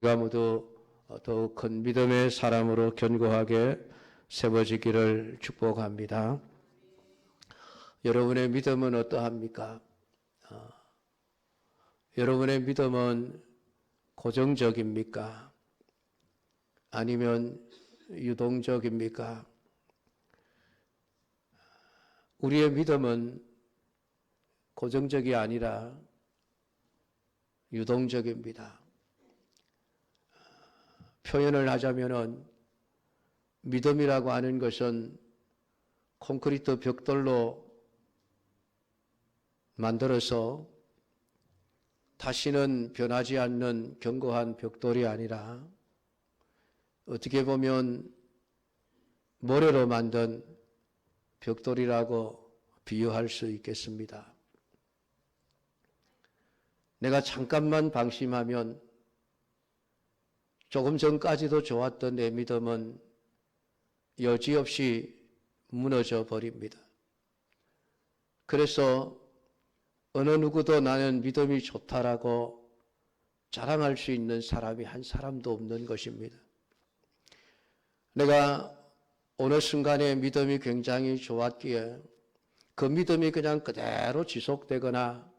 우리가 모두 더욱 큰 믿음의 사람으로 견고하게 세워지기를 축복합니다. 여러분의 믿음은 어떠합니까? 여러분의 믿음은 고정적입니까? 아니면 유동적입니까? 우리의 믿음은 고정적이 아니라 유동적입니다. 표현을 하자면은 믿음이라고 하는 것은 콘크리트 벽돌로 만들어서 다시는 변하지 않는 견고한 벽돌이 아니라 어떻게 보면 모래로 만든 벽돌이라고 비유할 수 있겠습니다. 내가 잠깐만 방심하면 조금 전까지도 좋았던 내 믿음은 여지없이 무너져 버립니다. 그래서 어느 누구도 나는 믿음이 좋다라고 자랑할 수 있는 사람이 한 사람도 없는 것입니다. 내가 어느 순간에 믿음이 굉장히 좋았기에 그 믿음이 그냥 그대로 지속되거나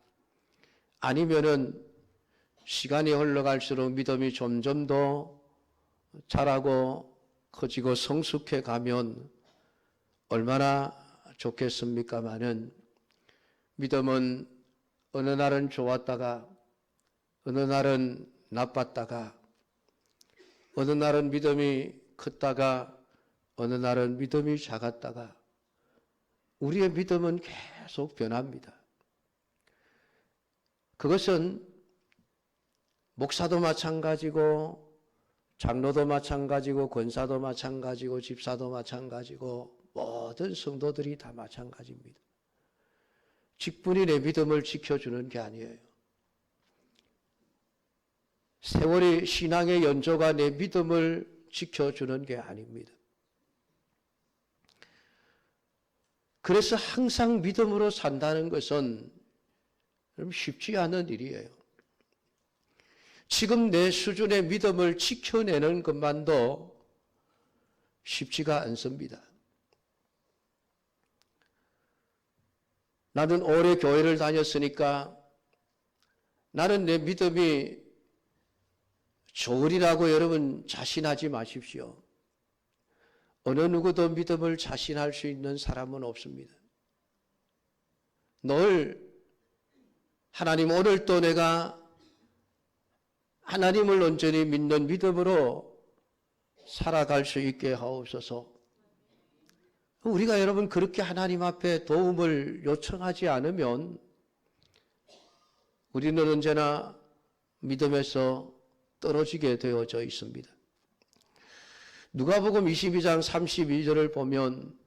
아니면은 시간이 흘러갈수록 믿음이 점점 더 자라고 커지고 성숙해 가면 얼마나 좋겠습니까마는 믿음은 어느 날은 좋았다가 어느 날은 나빴다가 어느 날은 믿음이 컸다가 어느 날은 믿음이 작았다가 우리의 믿음은 계속 변합니다. 그것은 목사도 마찬가지고 장로도 마찬가지고 권사도 마찬가지고 집사도 마찬가지고 모든 성도들이 다 마찬가지입니다. 직분이 내 믿음을 지켜주는 게 아니에요. 세월이 신앙의 연조가 내 믿음을 지켜주는 게 아닙니다. 그래서 항상 믿음으로 산다는 것은 쉽지 않은 일이에요. 지금 내 수준의 믿음을 지켜내는 것만도 쉽지가 않습니다. 나는 오래 교회를 다녔으니까 나는 내 믿음이 좋으리라고 여러분 자신하지 마십시오. 어느 누구도 믿음을 자신할 수 있는 사람은 없습니다. 늘 하나님 오늘 또 내가 하나님을 온전히 믿는 믿음으로 살아갈 수 있게 하옵소서. 우리가 여러분 그렇게 하나님 앞에 도움을 요청하지 않으면 우리는 언제나 믿음에서 떨어지게 되어져 있습니다. 누가복음 22장 32절을 보면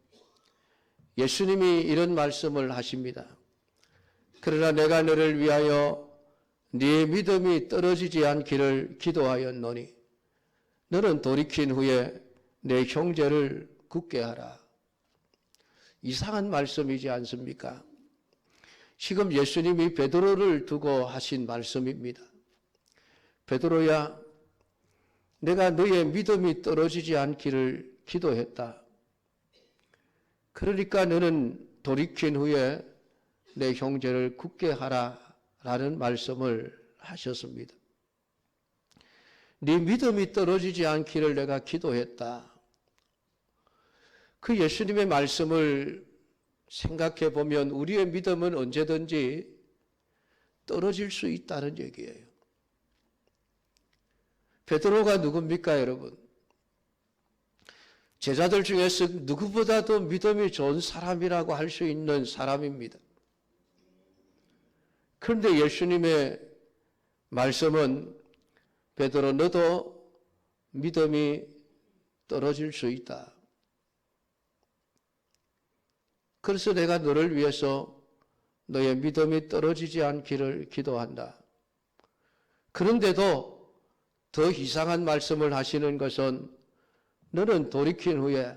예수님이 이런 말씀을 하십니다. 그러나 내가 너를 위하여 네 믿음이 떨어지지 않기를 기도하였노니 너는 돌이킨 후에 내 형제를 굳게 하라. 이상한 말씀이지 않습니까? 지금 예수님이 베드로를 두고 하신 말씀입니다. 베드로야, 내가 너의 믿음이 떨어지지 않기를 기도했다. 그러니까 너는 돌이킨 후에 내 형제를 굳게 하라 라는 말씀을 하셨습니다. 네 믿음이 떨어지지 않기를 내가 기도했다. 그 예수님의 말씀을 생각해 보면 우리의 믿음은 언제든지 떨어질 수 있다는 얘기예요. 베드로가 누굽니까, 여러분? 제자들 중에서 누구보다도 믿음이 좋은 사람이라고 할 수 있는 사람입니다. 그런데 예수님의 말씀은 베드로 너도 믿음이 떨어질 수 있다. 그래서 내가 너를 위해서 너의 믿음이 떨어지지 않기를 기도한다. 그런데도 더 이상한 말씀을 하시는 것은 너는 돌이킨 후에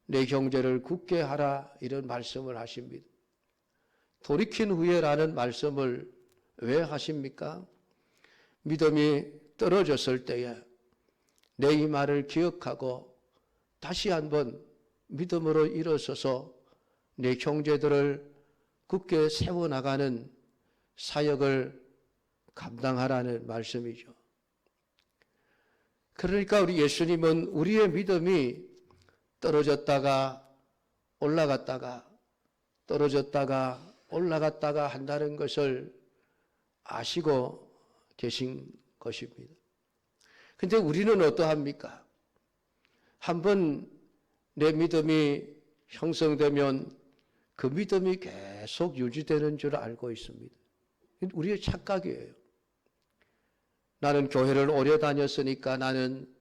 내 형제를 굳게 하라 이런 말씀을 하십니다. 돌이킨 후에라는 말씀을 왜 하십니까? 믿음이 떨어졌을 때에 내 이 말을 기억하고 다시 한번 믿음으로 일어서서 내 형제들을 굳게 세워나가는 사역을 감당하라는 말씀이죠. 그러니까 우리 예수님은 우리의 믿음이 떨어졌다가 올라갔다가 떨어졌다가 올라갔다가 한다는 것을 아시고 계신 것입니다. 근데 우리는 어떠합니까? 한번 내 믿음이 형성되면 그 믿음이 계속 유지되는 줄 알고 있습니다. 우리의 착각이에요. 나는 교회를 오래 다녔으니까 나는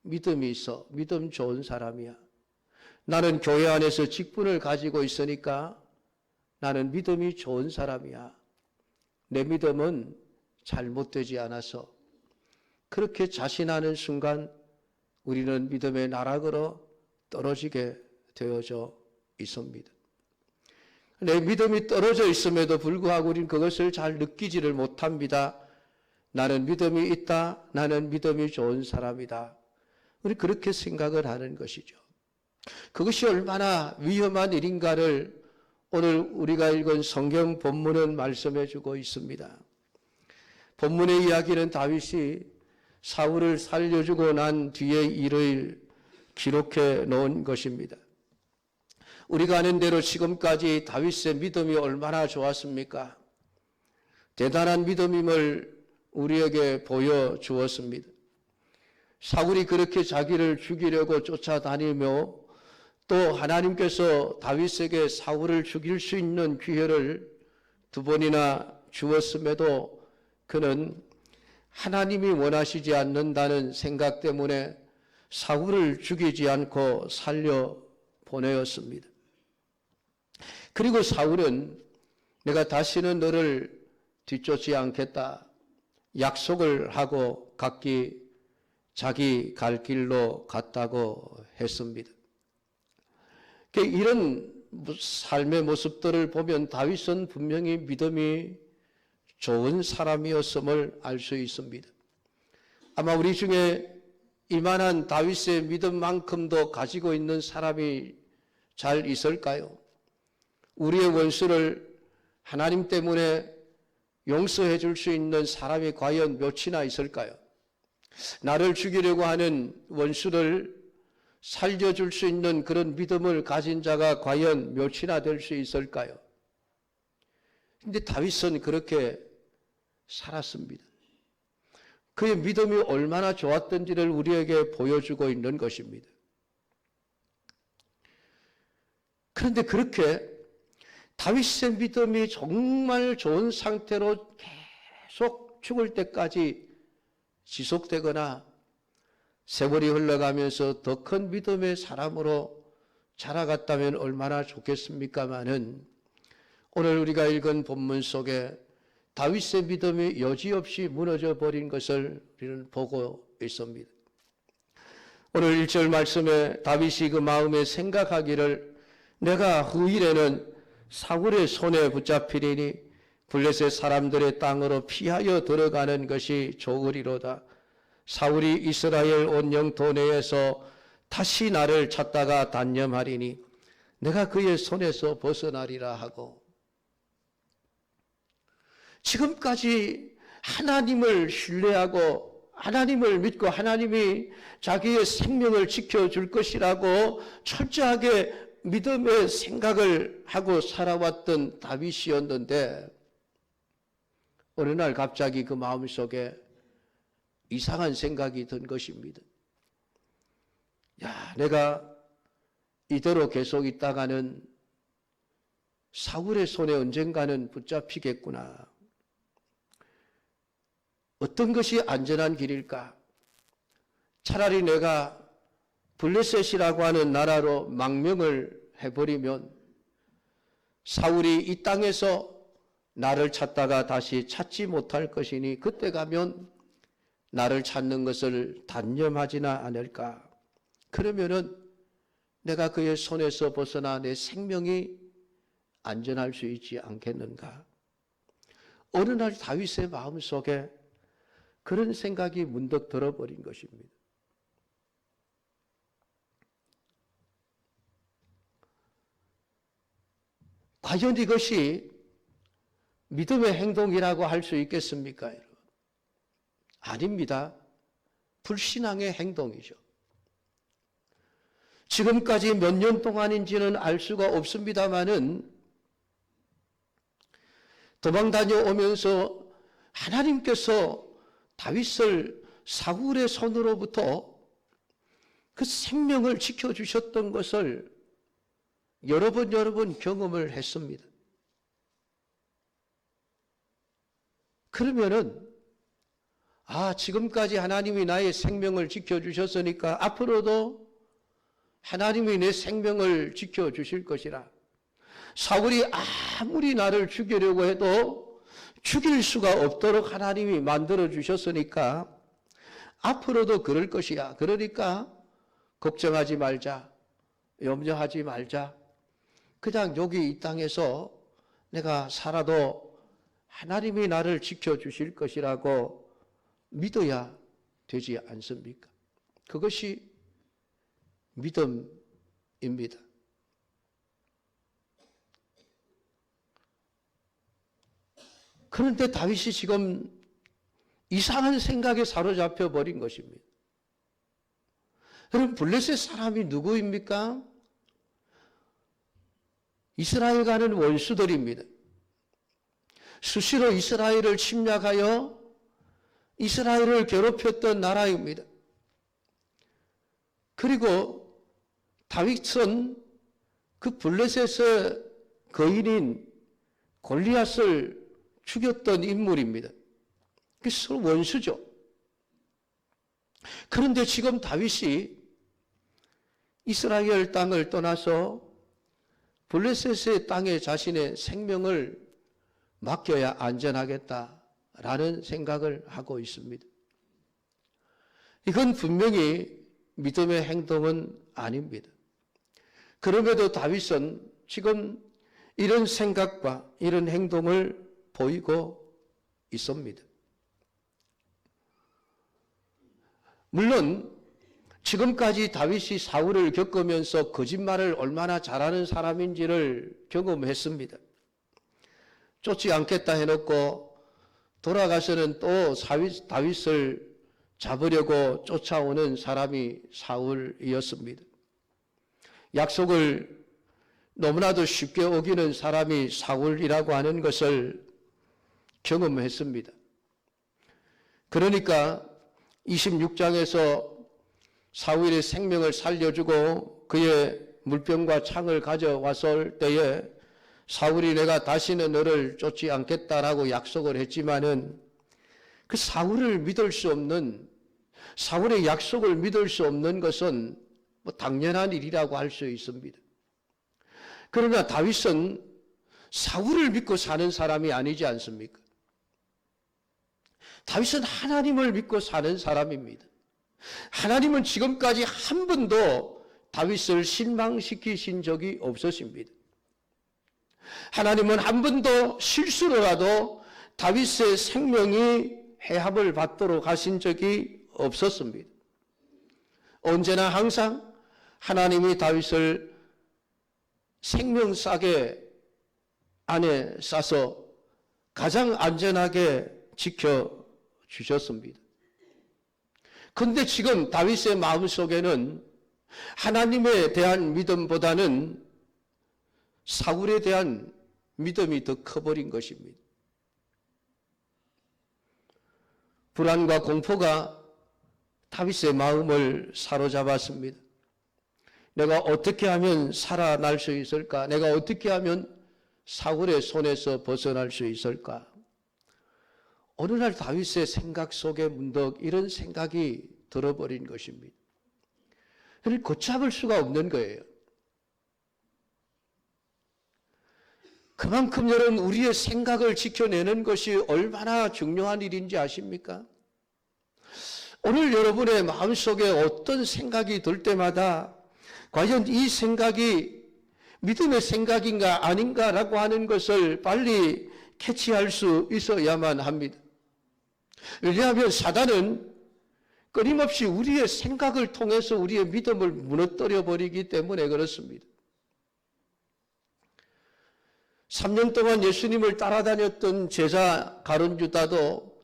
믿음이 있어. 믿음 좋은 사람이야. 나는 교회 안에서 직분을 가지고 있으니까 나는 믿음이 좋은 사람이야. 내 믿음은 잘못되지 않아서 그렇게 자신하는 순간 우리는 믿음의 나락으로 떨어지게 되어져 있습니다. 내 믿음이 떨어져 있음에도 불구하고 우리는 그것을 잘 느끼지를 못합니다. 나는 믿음이 있다. 나는 믿음이 좋은 사람이다. 우리 그렇게 생각을 하는 것이죠. 그것이 얼마나 위험한 일인가를 오늘 우리가 읽은 성경 본문은 말씀해 주고 있습니다. 본문의 이야기는 다윗이 사울을 살려주고 난 뒤의 일을 기록해 놓은 것입니다. 우리가 아는 대로 지금까지 다윗의 믿음이 얼마나 좋았습니까? 대단한 믿음임을 우리에게 보여주었습니다. 사울이 그렇게 자기를 죽이려고 쫓아다니며 또 하나님께서 다윗에게 사울을 죽일 수 있는 기회를 2번이나 주었음에도 그는 하나님이 원하시지 않는다는 생각 때문에 사울을 죽이지 않고 살려보내었습니다. 그리고 사울은 내가 다시는 너를 뒤쫓지 않겠다 약속을 하고 각기 자기 갈 길로 갔다고 했습니다. 이런 삶의 모습들을 보면 다윗은 분명히 믿음이 좋은 사람이었음을 알 수 있습니다. 아마 우리 중에 이만한 다윗의 믿음만큼도 가지고 있는 사람이 잘 있을까요? 우리의 원수를 하나님 때문에 용서해 줄 수 있는 사람이 과연 몇이나 있을까요? 나를 죽이려고 하는 원수를 살려줄 수 있는 그런 믿음을 가진 자가 과연 몇이나 될 수 있을까요? 근데 다윗은 그렇게 살았습니다. 그의 믿음이 얼마나 좋았던지를 우리에게 보여주고 있는 것입니다. 그런데 그렇게 다윗의 믿음이 정말 좋은 상태로 계속 죽을 때까지 지속되거나 세월이 흘러가면서 더 큰 믿음의 사람으로 자라갔다면 얼마나 좋겠습니까마는 오늘 우리가 읽은 본문 속에 다윗의 믿음이 여지없이 무너져 버린 것을 우리는 보고 있습니다. 오늘 1절 말씀에 다윗이 그 마음에 생각하기를 내가 후일에는 사울의 손에 붙잡히리니 블레셋 사람들의 땅으로 피하여 들어가는 것이 좋으리로다. 사울이 이스라엘 온 영토 내에서 다시 나를 찾다가 단념하리니 내가 그의 손에서 벗어나리라 하고, 지금까지 하나님을 신뢰하고 하나님을 믿고 하나님이 자기의 생명을 지켜줄 것이라고 철저하게 믿음의 생각을 하고 살아왔던 다윗이었는데 어느 날 갑자기 그 마음속에 이상한 생각이 든 것입니다. 내가 이대로 계속 있다가는 사울의 손에 언젠가는 붙잡히겠구나. 어떤 것이 안전한 길일까? 차라리 내가 블레셋이라고 하는 나라로 망명을 해버리면 사울이 이 땅에서 나를 찾다가 다시 찾지 못할 것이니 그때 가면 나를 찾는 것을 단념하지나 않을까? 그러면은 내가 그의 손에서 벗어나 내 생명이 안전할 수 있지 않겠는가? 어느 날 다윗의 마음속에 그런 생각이 문득 들어버린 것입니다. 과연 이것이 믿음의 행동이라고 할 수 있겠습니까, 여러분? 아닙니다. 불신앙의 행동이죠. 지금까지 몇 년 동안인지는 알 수가 없습니다마는 도망 다녀오면서 하나님께서 다윗을 사울의 손으로부터 그 생명을 지켜주셨던 것을 여러 번 경험을 했습니다. 그러면은 지금까지 하나님이 나의 생명을 지켜주셨으니까 앞으로도 하나님이 내 생명을 지켜주실 것이라. 사울이 아무리 나를 죽이려고 해도 죽일 수가 없도록 하나님이 만들어주셨으니까 앞으로도 그럴 것이야. 그러니까 걱정하지 말자. 염려하지 말자. 그냥 여기 이 땅에서 내가 살아도 하나님이 나를 지켜주실 것이라고 믿어야 되지 않습니까? 그것이 믿음입니다. 그런데 다윗이 지금 이상한 생각에 사로잡혀 버린 것입니다. 여러분, 블레셋 사람이 누구입니까? 이스라엘 가는 원수들입니다. 수시로 이스라엘을 침략하여 이스라엘을 괴롭혔던 나라입니다. 그리고 다윗은 그 블레셋의 거인인 골리앗을 죽였던 인물입니다. 그 서로 원수죠. 그런데 지금 다윗이 이스라엘 땅을 떠나서 블레셋의 땅에 자신의 생명을 맡겨야 안전하겠다라는 생각을 하고 있습니다. 이건 분명히 믿음의 행동은 아닙니다. 그럼에도 다윗은 지금 이런 생각과 이런 행동을 보이고 있습니다. 물론 지금까지 다윗이 사울을 겪으면서 거짓말을 얼마나 잘하는 사람인지를 경험했습니다. 쫓지 않겠다 해놓고 돌아가서는 또 다윗을 잡으려고 쫓아오는 사람이 사울이었습니다. 약속을 너무나도 쉽게 어기는 사람이 사울이라고 하는 것을 경험했습니다. 그러니까 26장에서 사울의 생명을 살려주고 그의 물병과 창을 가져왔을 때에 사울이 내가 다시는 너를 쫓지 않겠다라고 약속을 했지만은 그 사울을 믿을 수 없는, 사울의 약속을 믿을 수 없는 것은 당연한 일이라고 할 수 있습니다. 그러나 다윗은 사울을 믿고 사는 사람이 아니지 않습니까? 다윗은 하나님을 믿고 사는 사람입니다. 하나님은 지금까지 한 번도 다윗을 실망시키신 적이 없으십니다. 하나님은 한 번도 실수로라도 다윗의 생명이 해합을 받도록 하신 적이 없었습니다. 언제나 항상 하나님이 다윗을 생명싸개 안에 싸서 가장 안전하게 지켜주셨습니다. 그런데 지금 다윗의 마음속에는 하나님에 대한 믿음보다는 사울에 대한 믿음이 더 커버린 것입니다. 불안과 공포가 다윗의 마음을 사로잡았습니다. 내가 어떻게 하면 살아날 수 있을까? 내가 어떻게 하면 사울의 손에서 벗어날 수 있을까? 어느 날 다윗의 생각 속에 문득 이런 생각이 들어버린 것입니다. 그를 걷잡을 수가 없는 거예요. 그만큼 여러분, 우리의 생각을 지켜내는 것이 얼마나 중요한 일인지 아십니까? 오늘 여러분의 마음속에 어떤 생각이 들 때마다 과연 이 생각이 믿음의 생각인가 아닌가라고 하는 것을 빨리 캐치할 수 있어야만 합니다. 왜냐하면 사단은 끊임없이 우리의 생각을 통해서 우리의 믿음을 무너뜨려 버리기 때문에 그렇습니다. 3년 동안 예수님을 따라다녔던 제자 가룟 유다도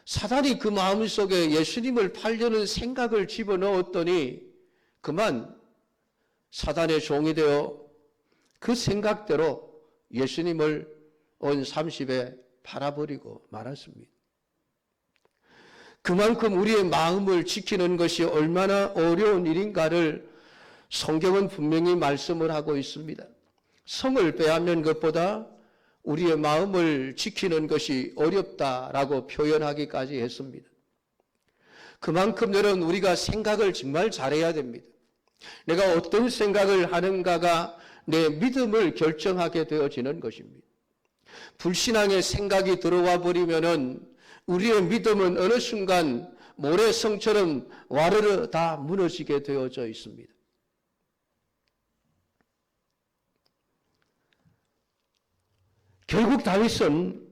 사단이 그 마음속에 예수님을 팔려는 생각을 집어넣었더니 그만 사단의 종이 되어 그 생각대로 예수님을 온 30에 팔아버리고 말았습니다. 그만큼 우리의 마음을 지키는 것이 얼마나 어려운 일인가를 성경은 분명히 말씀을 하고 있습니다. 성을 빼앗는 것보다 우리의 마음을 지키는 것이 어렵다라고 표현하기까지 했습니다. 그만큼 여러분 우리가 생각을 정말 잘해야 됩니다. 내가 어떤 생각을 하는가가 내 믿음을 결정하게 되어지는 것입니다. 불신앙의 생각이 들어와 버리면은 우리의 믿음은 어느 순간 모래성처럼 와르르 다 무너지게 되어져 있습니다. 결국 다윗은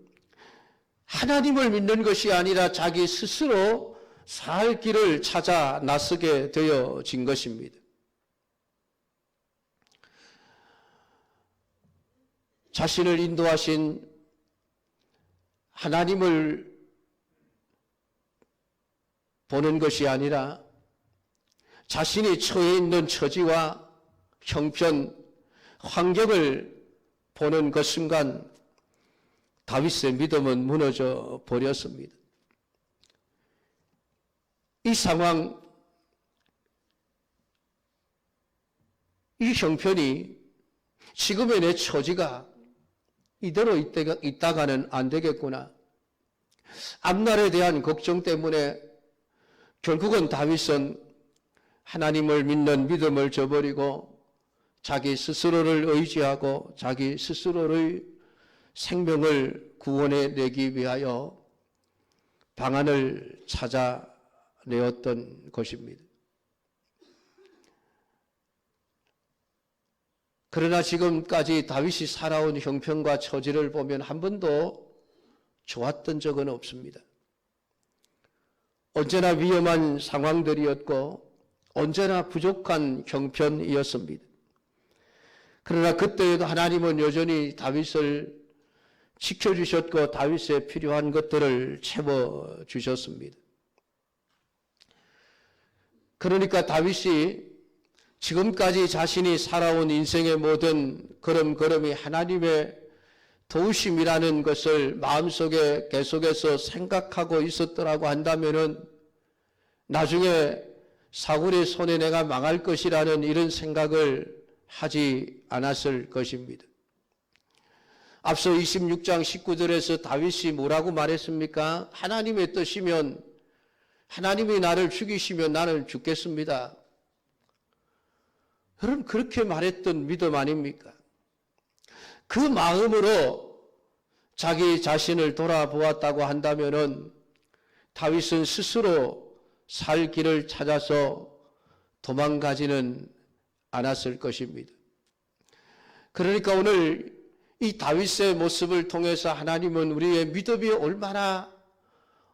하나님을 믿는 것이 아니라 자기 스스로 살 길을 찾아 나서게 되어진 것입니다. 자신을 인도하신 하나님을 보는 것이 아니라 자신이 처해 있는 처지와 형편, 환경을 보는 그 순간 다윗의 믿음은 무너져 버렸습니다. 이 상황, 이 형편이 지금의 내 처지가 이대로 있다가는 안 되겠구나. 앞날에 대한 걱정 때문에 결국은 다윗은 하나님을 믿는 믿음을 저버리고 자기 스스로를 의지하고 자기 스스로의 생명을 구원해 내기 위하여 방안을 찾아내었던 것입니다. 그러나 지금까지 다윗이 살아온 형편과 처지를 보면 한 번도 좋았던 적은 없습니다. 언제나 위험한 상황들이었고 언제나 부족한 형편이었습니다. 그러나 그때에도 하나님은 여전히 다윗을 지켜주셨고 다윗에 필요한 것들을 채워주셨습니다. 그러니까 다윗이 지금까지 자신이 살아온 인생의 모든 걸음걸음이 하나님의 도우심이라는 것을 마음속에 계속해서 생각하고 있었더라고 한다면은 나중에 사울의 손에 내가 망할 것이라는 이런 생각을 하지 않았을 것입니다. 앞서 26장 19절에서 다윗이 뭐라고 말했습니까? 하나님의 뜻이면 하나님이 나를 죽이시면 나는 죽겠습니다. 여러분 그렇게 말했던 믿음 아닙니까? 그 마음으로 자기 자신을 돌아보았다고 한다면은 다윗은 스스로 살 길을 찾아서 도망가지는 않았을 것입니다. 그러니까 오늘 이 다윗의 모습을 통해서 하나님은 우리의 믿음이 얼마나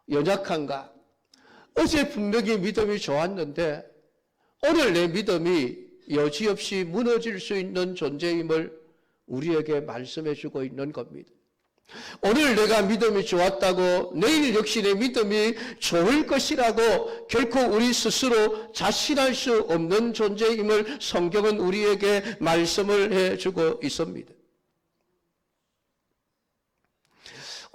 연약한가. 어제 분명히 믿음이 좋았는데 오늘 내 믿음이 여지없이 무너질 수 있는 존재임을 우리에게 말씀해 주고 있는 겁니다. 오늘 내가 믿음이 좋았다고 내일 역시 내 믿음이 좋을 것이라고 결코 우리 스스로 자신할 수 없는 존재임을 성경은 우리에게 말씀을 해주고 있습니다.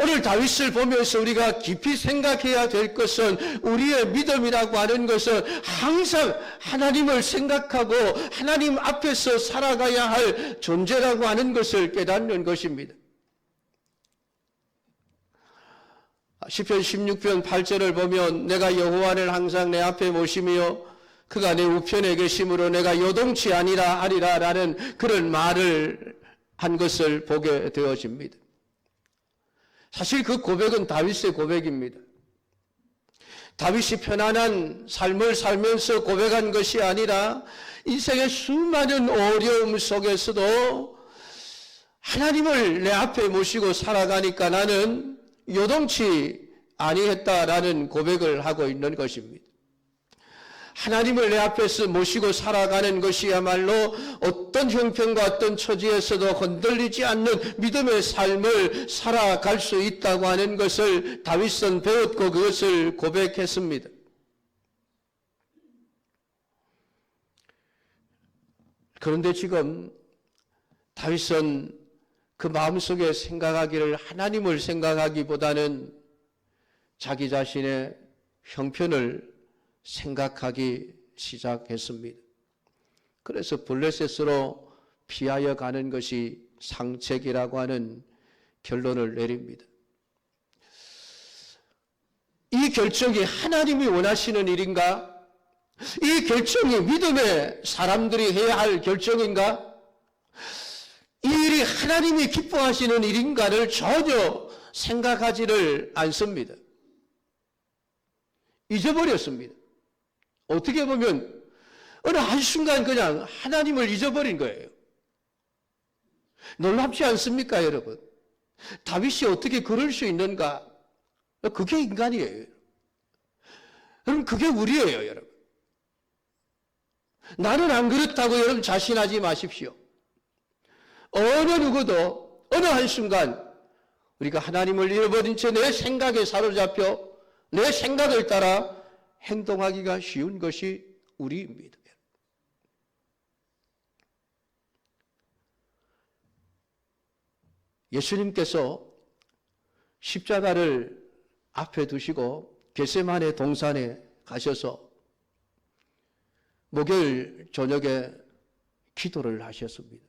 오늘 다윗을 보면서 우리가 깊이 생각해야 될 것은 우리의 믿음이라고 하는 것은 항상 하나님을 생각하고 하나님 앞에서 살아가야 할 존재라고 하는 것을 깨닫는 것입니다. 시편 16편 8절을 보면 내가 여호와를 항상 내 앞에 모시며 그가 내 우편에 계심으로 내가 요동치 아니라 하리라 라는 그런 말을 한 것을 보게 되어집니다. 사실 그 고백은 다윗의 고백입니다. 다윗이 편안한 삶을 살면서 고백한 것이 아니라 인생의 수많은 어려움 속에서도 하나님을 내 앞에 모시고 살아가니까 나는 요동치 아니했다라는 고백을 하고 있는 것입니다. 하나님을 내 앞에서 모시고 살아가는 것이야말로 어떤 형편과 어떤 처지에서도 흔들리지 않는 믿음의 삶을 살아갈 수 있다고 하는 것을 다윗은 배웠고 그것을 고백했습니다. 그런데 지금 다윗은 그 마음속에 생각하기를 하나님을 생각하기보다는 자기 자신의 형편을 생각하기 시작했습니다. 그래서 블레셋으로 피하여 가는 것이 상책이라고 하는 결론을 내립니다. 이 결정이 하나님이 원하시는 일인가? 이 결정이 믿음의 사람들이 해야 할 결정인가? 이 일이 하나님이 기뻐하시는 일인가를 전혀 생각하지를 않습니다. 잊어버렸습니다. 어떻게 보면 어느 한순간 그냥 하나님을 잊어버린 거예요. 놀랍지 않습니까, 여러분? 다윗이 어떻게 그럴 수 있는가? 그게 인간이에요. 여러분, 그게 우리예요, 여러분. 나는 안 그렇다고 여러분 자신하지 마십시오. 어느 누구도 어느 한순간 우리가 하나님을 잃어버린 채 내 생각에 사로잡혀 내 생각을 따라 행동하기가 쉬운 것이 우리입니다. 예수님께서 십자가를 앞에 두시고 겟세마네 동산에 가셔서 목요일 저녁에 기도를 하셨습니다.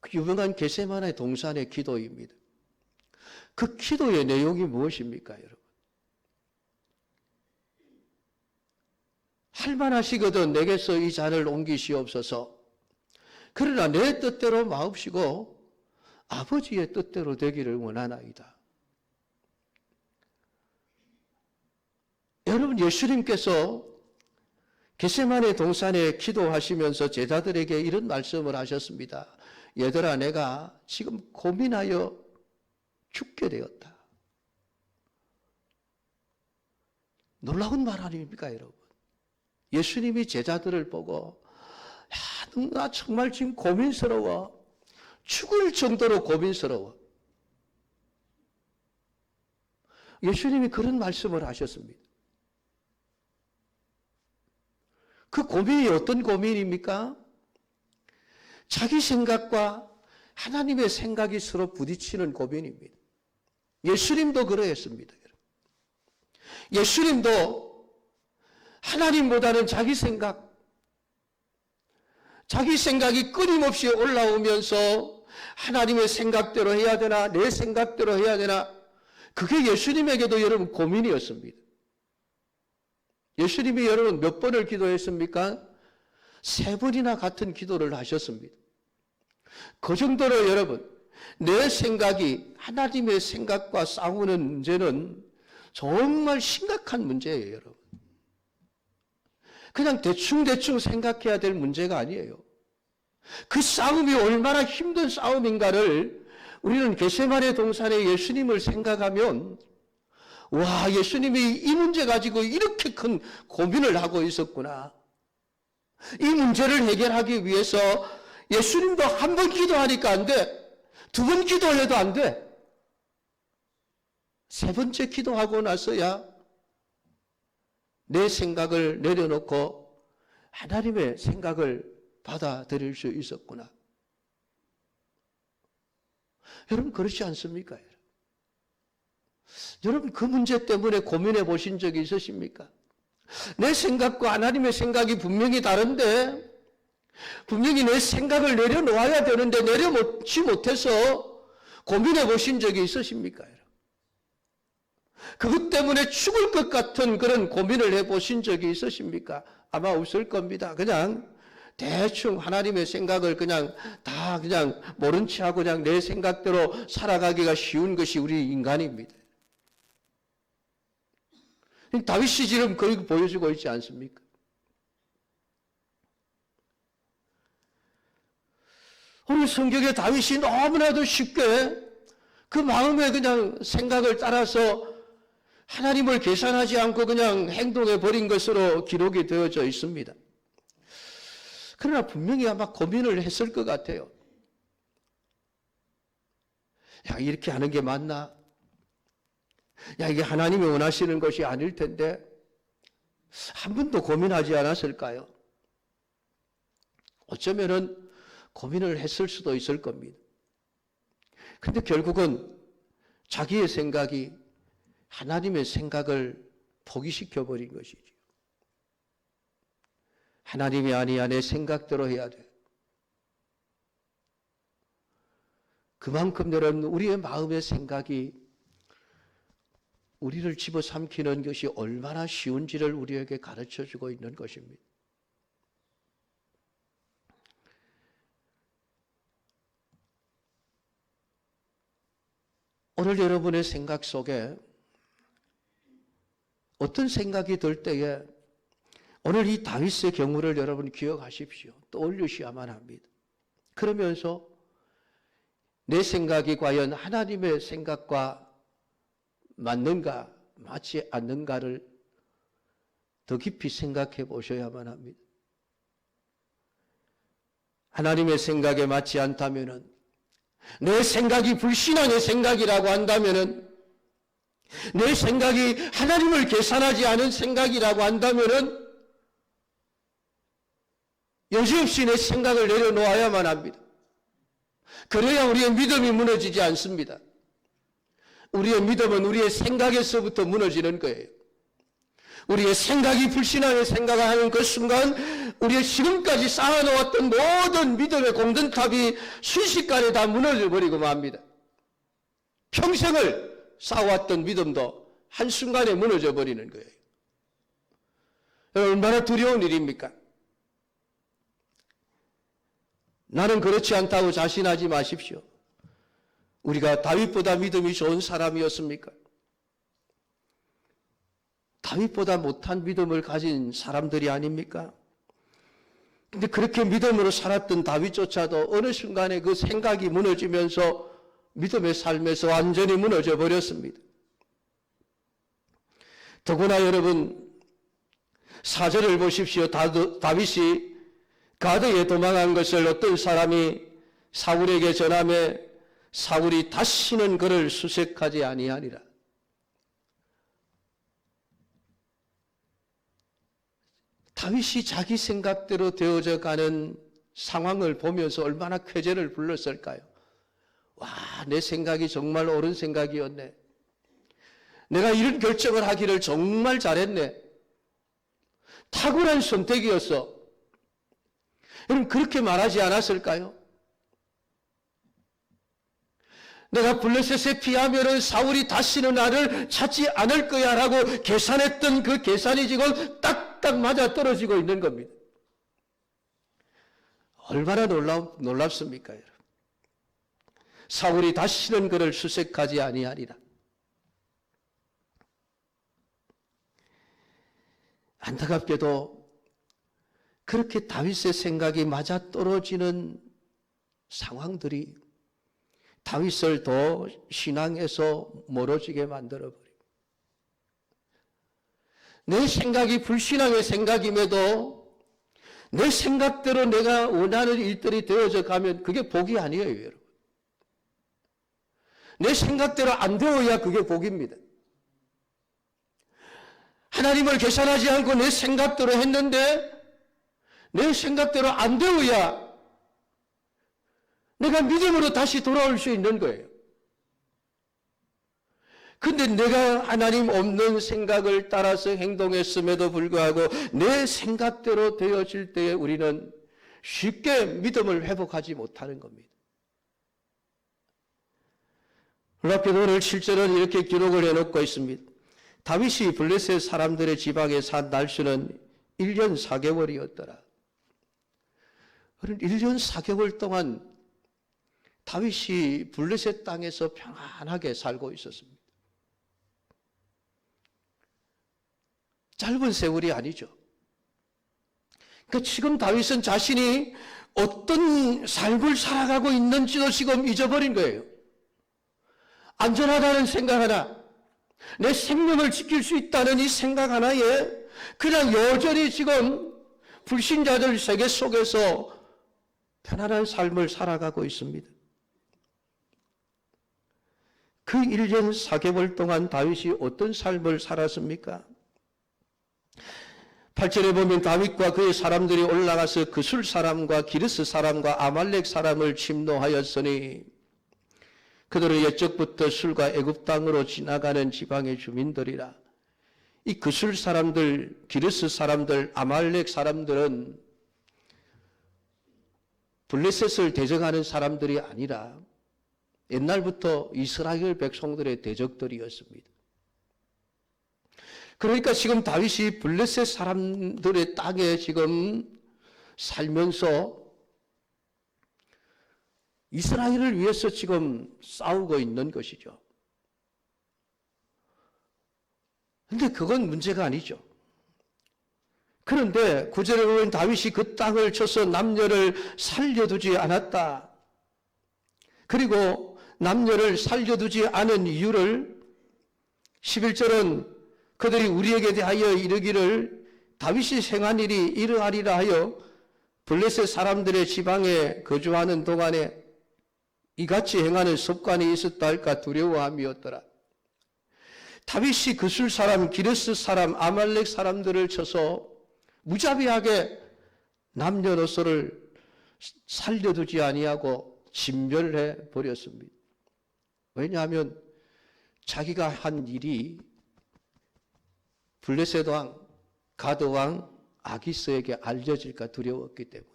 그 유명한 겟세마네 동산의 기도입니다. 그 기도의 내용이 무엇입니까, 여러분? 할만하시거든 내게서 이 잔을 옮기시옵소서. 그러나 내 뜻대로 마옵시고 아버지의 뜻대로 되기를 원하나이다. 여러분, 예수님께서 겟세마네 동산에 기도하시면서 제자들에게 이런 말씀을 하셨습니다. 얘들아, 내가 지금 고민하여 죽게 되었다. 놀라운 말 아닙니까, 여러분? 예수님이 제자들을 보고 야, 나 정말 지금 고민스러워. 죽을 정도로 고민스러워. 예수님이 그런 말씀을 하셨습니다. 그 고민이 어떤 고민입니까? 자기 생각과 하나님의 생각이 서로 부딪히는 고민입니다. 예수님도 그러했습니다. 예수님도 하나님보다는 자기 생각이 끊임없이 올라오면서 하나님의 생각대로 해야 되나, 내 생각대로 해야 되나, 그게 예수님에게도 여러분 고민이었습니다. 예수님이 여러분 몇 번을 기도했습니까? 3번이나 같은 기도를 하셨습니다. 그 정도로 여러분, 내 생각이 하나님의 생각과 싸우는 문제는 정말 심각한 문제예요, 여러분. 그냥 대충 생각해야 될 문제가 아니에요. 그 싸움이 얼마나 힘든 싸움인가를 우리는 겟세마네 동산에 예수님을 생각하면, 와, 예수님이 이 문제 가지고 이렇게 큰 고민을 하고 있었구나. 이 문제를 해결하기 위해서 예수님도 한 번 기도하니까 안 돼. 2번 기도해도 안 돼. 3번째 기도하고 나서야 내 생각을 내려놓고 하나님의 생각을 받아들일 수 있었구나. 여러분, 그렇지 않습니까? 여러분, 그 문제 때문에 고민해 보신 적이 있으십니까? 내 생각과 하나님의 생각이 분명히 다른데, 분명히 내 생각을 내려놓아야 되는데 내려놓지 못해서 고민해 보신 적이 있으십니까? 그것 때문에 죽을 것 같은 그런 고민을 해보신 적이 있으십니까? 아마 없을 겁니다. 그냥 대충 하나님의 생각을 그냥 모른 체 하고 그냥 내 생각대로 살아가기가 쉬운 것이 우리 인간입니다. 다윗이 지금 그렇게 보여주고 있지 않습니까? 오늘 성경에 다윗이 너무나도 쉽게 그 마음에 그냥 생각을 따라서 하나님을 계산하지 않고 그냥 행동해 버린 것으로 기록이 되어져 있습니다. 그러나 분명히 아마 고민을 했을 것 같아요. 야, 이렇게 하는 게 맞나? 야, 이게 하나님이 원하시는 것이 아닐 텐데 한 번도 고민하지 않았을까요? 어쩌면은 고민을 했을 수도 있을 겁니다. 근데 결국은 자기의 생각이 하나님의 생각을 포기시켜 버린 것이죠. 하나님이 아니야, 내 생각대로 해야 돼. 그만큼 여러분, 우리의 마음의 생각이 우리를 집어삼키는 것이 얼마나 쉬운지를 우리에게 가르쳐주고 있는 것입니다. 오늘 여러분의 생각 속에 어떤 생각이 들 때에 오늘 이 다윗의 경우를 여러분 기억하십시오. 떠올리셔야만 합니다. 그러면서 내 생각이 과연 하나님의 생각과 맞는가, 맞지 않는가를 더 깊이 생각해 보셔야만 합니다. 하나님의 생각에 맞지 않다면은, 내 생각이 불신앙의 생각이라고 한다면은, 내 생각이 하나님을 계산하지 않은 생각이라고 한다면은, 여지없이 내 생각을 내려놓아야만 합니다. 그래야 우리의 믿음이 무너지지 않습니다. 우리의 믿음은 우리의 생각에서부터 무너지는 거예요. 우리의 생각이 불신앙의 생각을 하는 그 순간 우리의 지금까지 쌓아놓았던 모든 믿음의 공든탑이 순식간에 다 무너져 버리고 맙니다. 평생을 쌓아왔던 믿음도 한순간에 무너져 버리는 거예요. 얼마나 두려운 일입니까? 나는 그렇지 않다고 자신하지 마십시오. 우리가 다윗보다 믿음이 좋은 사람이었습니까? 다윗보다 못한 믿음을 가진 사람들이 아닙니까? 근데 그렇게 믿음으로 살았던 다윗조차도 어느 순간에 그 생각이 무너지면서 믿음의 삶에서 완전히 무너져 버렸습니다. 더구나 여러분 4절을 보십시오. 다윗이 가드에 도망한 것을 어떤 사람이 사울에게 전하며 사울이 다시는 그를 수색하지 아니하니라. 다윗이 자기 생각대로 되어져 가는 상황을 보면서 얼마나 쾌재를 불렀을까요? 와, 내 생각이 정말 옳은 생각이었네. 내가 이런 결정을 하기를 정말 잘했네. 탁월한 선택이었어. 여러분 그렇게 말하지 않았을까요? 내가 블레셋에 피하면은 사울이 다시는 나를 찾지 않을 거야 라고 계산했던 그 계산이 지금 딱딱 맞아 떨어지고 있는 겁니다. 얼마나 놀랍습니까, 여러분? 사울이 다시는 그를 수색하지 아니하리라. 안타깝게도 그렇게 다윗의 생각이 맞아 떨어지는 상황들이 다윗을 더 신앙에서 멀어지게 만들어버립니다. 내 생각이 불신앙의 생각임에도 내 생각대로 내가 원하는 일들이 되어져 가면 그게 복이 아니에요, 여러분. 내 생각대로 안 되어야 그게 복입니다. 하나님을 계산하지 않고 내 생각대로 했는데 내 생각대로 안 되어야 내가 믿음으로 다시 돌아올 수 있는 거예요. 근데 내가 하나님 없는 생각을 따라서 행동했음에도 불구하고 내 생각대로 되어질 때에 우리는 쉽게 믿음을 회복하지 못하는 겁니다. 놀랍게도 오늘 7절은 이렇게 기록을 해놓고 있습니다. 다윗이 블레셋 사람들의 지방에 산 날수는 1년 4개월이었더라. 1년 4개월 동안 다윗이 블레셋 땅에서 평안하게 살고 있었습니다. 짧은 세월이 아니죠. 그러니까 지금 다윗은 자신이 어떤 삶을 살아가고 있는지도 지금 잊어버린 거예요. 안전하다는 생각 하나, 내 생명을 지킬 수 있다는 이 생각 하나에 그냥 여전히 지금 불신자들 세계 속에서 편안한 삶을 살아가고 있습니다. 그 1년 4개월 동안 다윗이 어떤 삶을 살았습니까? 8절에 보면 다윗과 그의 사람들이 올라가서 그술 사람과 기르스 사람과 아말렉 사람을 침노하였으니 그들은 옛적부터 술과 애굽 땅으로 지나가는 지방의 주민들이라. 이 그술 사람들, 기르스 사람들, 아말렉 사람들은 블레셋을 대적하는 사람들이 아니라 옛날부터 이스라엘 백성들의 대적들이었습니다. 그러니까 지금 다윗이 블레셋 사람들의 땅에 지금 살면서 이스라엘을 위해서 지금 싸우고 있는 것이죠. 그런데 그건 문제가 아니죠. 그런데 9절에 보면 다윗이 그 땅을 쳐서 남녀를 살려두지 않았다. 그리고 남녀를 살려두지 않은 이유를 11절은 그들이 우리에게 대하여 이르기를 다윗이 행한 일이 이러하리라 하여 블레셋 사람들의 지방에 거주하는 동안에 이같이 행하는 습관이 있었다 할까 두려워함이었더라. 다윗이 그술 사람, 기르스 사람, 아말렉 사람들을 쳐서 무자비하게 남녀노소를 살려두지 아니하고 진멸해 버렸습니다. 왜냐하면 자기가 한 일이 블레셋 왕, 가드 왕 아기스에게 알려질까 두려웠기 때문에.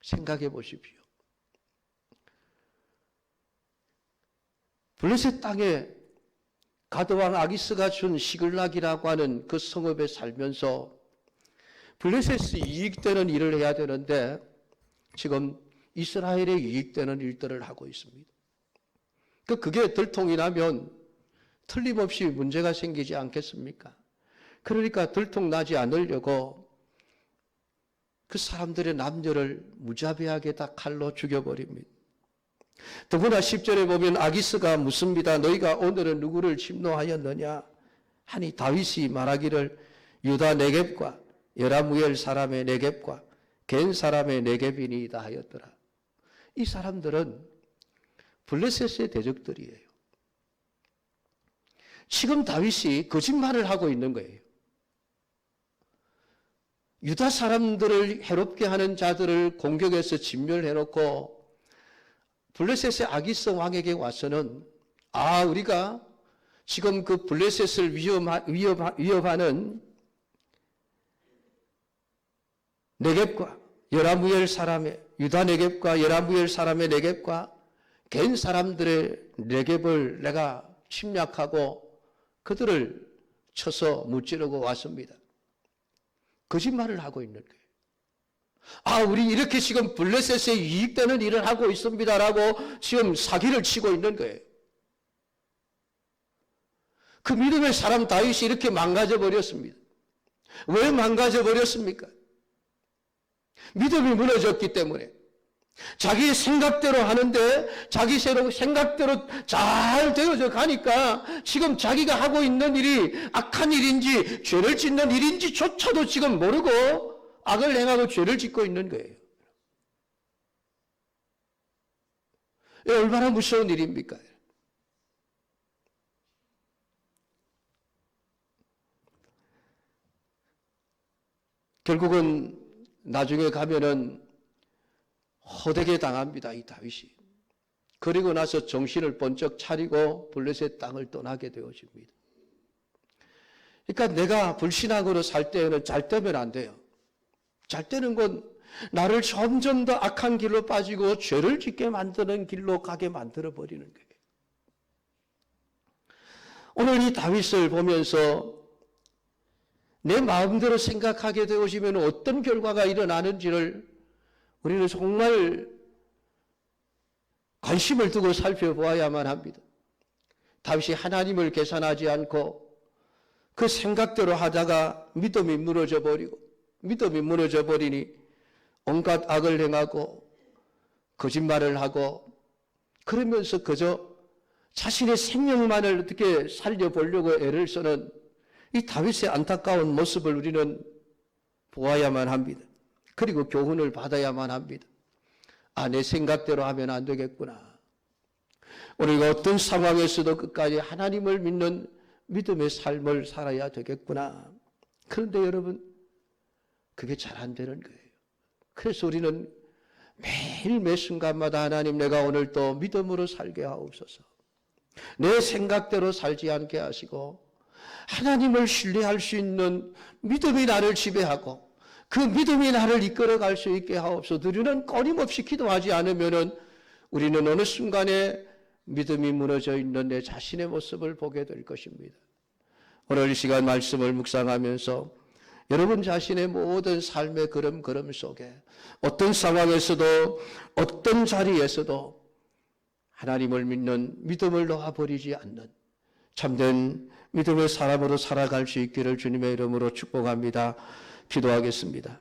생각해 보십시오. 블레셋 땅에 가드 왕 아기스가 준 시글락이라고 하는 그 성읍에 살면서 블레셋이 이익되는 일을 해야 되는데 지금 이스라엘에 이익되는 일들을 하고 있습니다. 그게 들통이 나면 틀림없이 문제가 생기지 않겠습니까? 그러니까 들통나지 않으려고 그 사람들의 남녀를 무자비하게 다 칼로 죽여버립니다. 더구나 10절에 보면 아기스가 묻습니다. 너희가 오늘은 누구를 침노하였느냐 하니 다윗이 말하기를 유다 네겝과 여라무엘 사람의 네겝과 겐 사람의 네겝이니이다 하였더라. 이 사람들은 블레셋의 대적들이에요. 지금 다윗이 거짓말을 하고 있는 거예요. 유다 사람들을 해롭게 하는 자들을 공격해서 진멸해놓고 블레셋의 아기스 왕에게 와서는 우리가 지금 그 블레셋을 위협하는 네겝과 여라무엘 사람의 유다 네겝과 여라무엘 사람의 네겝과 겐 사람들의 네겝을 내가 침략하고 그들을 쳐서 무찌르고 왔습니다. 거짓말을 하고 있는 거예요. 우리 이렇게 지금 블레셋에 이익되는 일을 하고 있습니다라고 지금 사기를 치고 있는 거예요. 그 믿음의 사람 다윗이 이렇게 망가져 버렸습니다. 왜 망가져 버렸습니까? 믿음이 무너졌기 때문에. 자기 생각대로 하는데 자기 생각대로 잘 되어져 가니까 지금 자기가 하고 있는 일이 악한 일인지 죄를 짓는 일인지조차도 지금 모르고 악을 행하고 죄를 짓고 있는 거예요. 얼마나 무서운 일입니까? 결국은 나중에 가면은 호되게 당합니다, 이 다윗이. 그리고 나서 정신을 번쩍 차리고 블레셋 땅을 떠나게 되어집니다. 그러니까 내가 불신앙으로 살 때에는 잘 되면 안 돼요. 잘 되는 건 나를 점점 더 악한 길로 빠지고 죄를 짓게 만드는 길로 가게 만들어 버리는 거예요. 오늘 이 다윗을 보면서 내 마음대로 생각하게 되어지면 어떤 결과가 일어나는지를 우리는 정말 관심을 두고 살펴보아야만 합니다. 다윗이 하나님을 계산하지 않고 그 생각대로 하다가 믿음이 무너져 버리니 온갖 악을 행하고 거짓말을 하고 그러면서 그저 자신의 생명만을 어떻게 살려보려고 애를 쓰는 이 다윗의 안타까운 모습을 우리는 보아야만 합니다. 그리고 교훈을 받아야만 합니다. 아, 내 생각대로 하면 안 되겠구나. 우리가 어떤 상황에서도 끝까지 하나님을 믿는 믿음의 삶을 살아야 되겠구나. 그런데 여러분, 그게 잘 안 되는 거예요. 그래서 우리는 매일 매 순간마다 하나님, 내가 오늘 또 믿음으로 살게 하옵소서. 내 생각대로 살지 않게 하시고 하나님을 신뢰할 수 있는 믿음이 나를 지배하고 그 믿음이 나를 이끌어갈 수 있게 하옵소서. 우리는 끊임없이 기도하지 않으면 우리는 어느 순간에 믿음이 무너져 있는 내 자신의 모습을 보게 될 것입니다. 오늘 이 시간 말씀을 묵상하면서 여러분 자신의 모든 삶의 걸음 속에 어떤 상황에서도 어떤 자리에서도 하나님을 믿는 믿음을 놓아버리지 않는 참된 믿음의 사람으로 살아갈 수 있기를 주님의 이름으로 축복합니다. 기도하겠습니다.